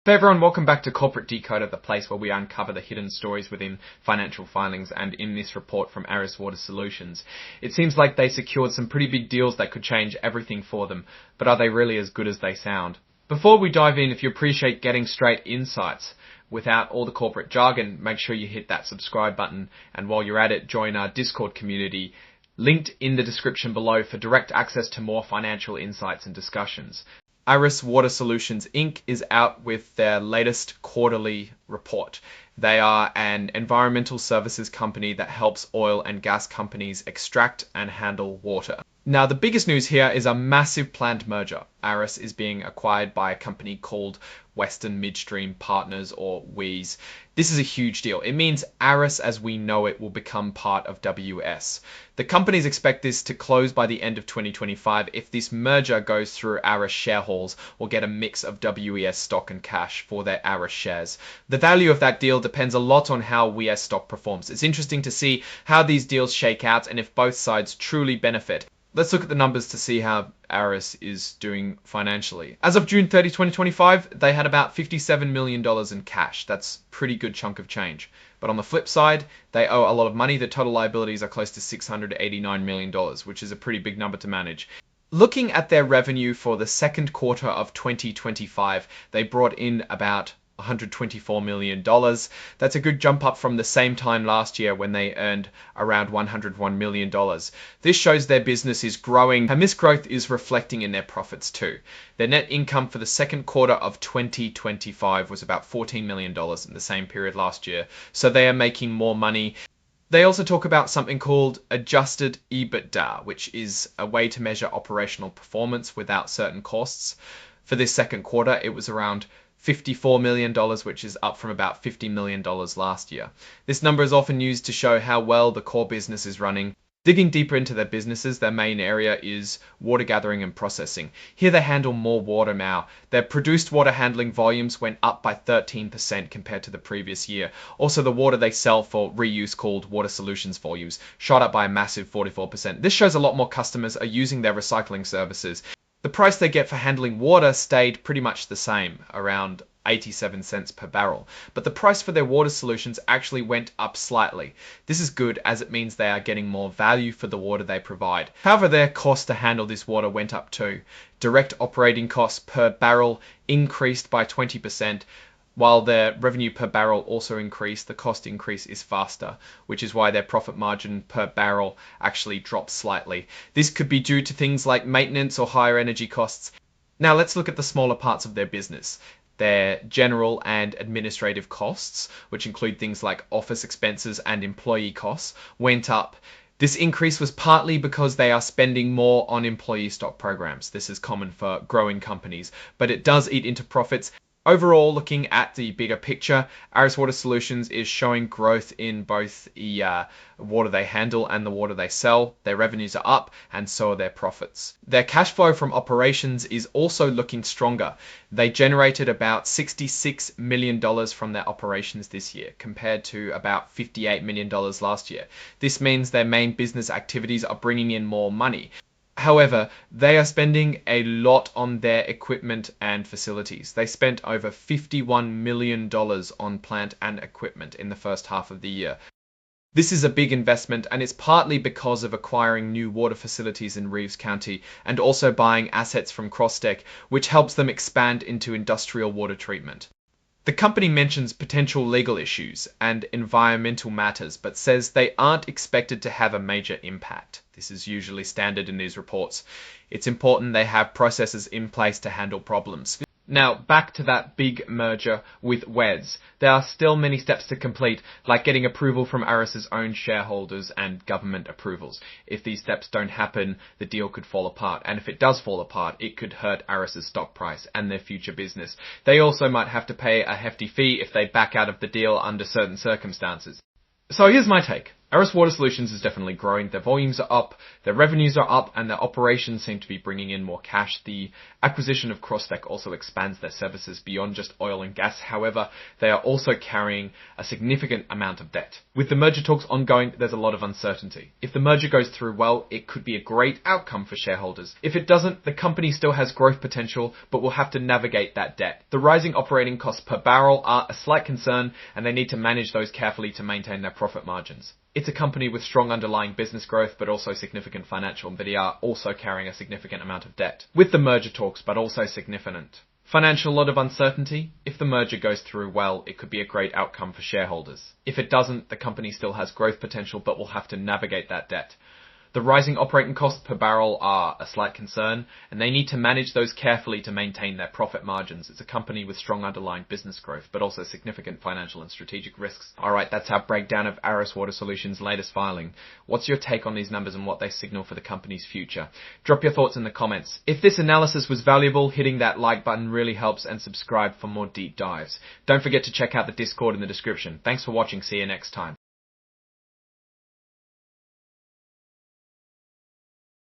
Hey everyone, welcome back to Corporate Decoder, the place where we uncover the hidden stories within financial filings, and in this report from Aris Water Solutions. It seems like they secured some pretty big deals that could change everything for them, but are they really as good as they sound? Before we dive in, if you appreciate getting straight insights without all the corporate jargon, make sure you hit that subscribe button, and while you're at it, join our Discord community, linked in the description below, for direct access to more financial insights and discussions. Aris Water Solutions Inc. is out with their latest quarterly report. They are an environmental services company that helps oil and gas companies extract and handle water. Now, the biggest news here is a massive planned merger. Aris is being acquired by a company called Western Midstream Partners, or WES. This is a huge deal. It means Aris as we know it will become part of WS. The companies expect this to close by the end of 2025 if this merger goes through. Aris shareholders will get a mix of WES stock and cash for their Aris shares. The value of that deal depends a lot on how WES stock performs. It's interesting to see how these deals shake out and if both sides truly benefit. Let's look at the numbers to see how Aris is doing financially. As of June 30, 2025, they had about $57 million in cash. That's a pretty good chunk of change. But on the flip side, they owe a lot of money. The total liabilities are close to $689 million, which is a pretty big number to manage. Looking at their revenue for the second quarter of 2025, they brought in about $124 million. That's a good jump up from the same time last year when they earned around $101 million. This shows their business is growing, and this growth is reflecting in their profits too. Their net income for the second quarter of 2025 was about $14 million in the same period last year, so they are making more money. They also talk about something called adjusted EBITDA, which is a way to measure operational performance without certain costs. For this second quarter, it was around $54 million, which is up from about $50 million last year. This number is often used to show how well the core business is running. Digging deeper into their businesses, their main area is water gathering and processing. Here they handle more water now. Their produced water handling volumes went up by 13% compared to the previous year. Also, the water they sell for reuse, called water solutions volumes, shot up by a massive 44%. This shows a lot more customers are using their recycling services. The price they get for handling water stayed pretty much the same, around 87 cents per barrel, but the price for their water solutions actually went up slightly. This is good, as it means they are getting more value for the water they provide. However, their cost to handle this water went up too. Direct operating costs per barrel increased by 20%. While their revenue per barrel also increased, the cost increase is faster, which is why their profit margin per barrel actually dropped slightly. This could be due to things like maintenance or higher energy costs. Now let's look at the smaller parts of their business. Their general and administrative costs, which include things like office expenses and employee costs, went up. This increase was partly because they are spending more on employee stock programs. This is common for growing companies, but it does eat into profits. Overall, looking at the bigger picture, Aris Water Solutions is showing growth in both the water they handle and the water they sell. Their revenues are up, and so are their profits. Their cash flow from operations is also looking stronger. They generated about $66 million from their operations this year, compared to about $58 million last year. This means their main business activities are bringing in more money. However, they are spending a lot on their equipment and facilities. They spent over $51 million on plant and equipment in the first half of the year. This is a big investment, and it's partly because of acquiring new water facilities in Reeves County and also buying assets from Crosstech, which helps them expand into industrial water treatment. The company mentions potential legal issues and environmental matters, but says they aren't expected to have a major impact. This is usually standard in these reports. It's important they have processes in place to handle problems. Now, back to that big merger with WES. There are still many steps to complete, like getting approval from Aris's own shareholders and government approvals. If these steps don't happen, the deal could fall apart. And if it does fall apart, it could hurt Aris's stock price and their future business. They also might have to pay a hefty fee if they back out of the deal under certain circumstances. So here's my take. Aris Water Solutions is definitely growing. Their volumes are up, their revenues are up, and their operations seem to be bringing in more cash. The acquisition of Crosstech also expands their services beyond just oil and gas. However, they are also carrying a significant amount of debt. With the merger talks ongoing, there's a lot of uncertainty. If the merger goes through well, it could be a great outcome for shareholders. If it doesn't, the company still has growth potential, but will have to navigate that debt. The rising operating costs per barrel are a slight concern, and they need to manage those carefully to maintain their profit margins. It's a company with strong underlying business growth, but also significant financial, but they are also carrying a significant amount of debt. With the merger talks, but also significant. Financial, lot of uncertainty. If the merger goes through well, it could be a great outcome for shareholders. If it doesn't, the company still has growth potential, but will have to navigate that debt. The rising operating costs per barrel are a slight concern, and they need to manage those carefully to maintain their profit margins. It's a company with strong underlying business growth, but also significant financial and strategic risks. Alright, that's our breakdown of Aris Water Solutions' latest filing. What's your take on these numbers and what they signal for the company's future? Drop your thoughts in the comments. If this analysis was valuable, hitting that like button really helps, and subscribe for more deep dives. Don't forget to check out the Discord in the description. Thanks for watching, see you next time.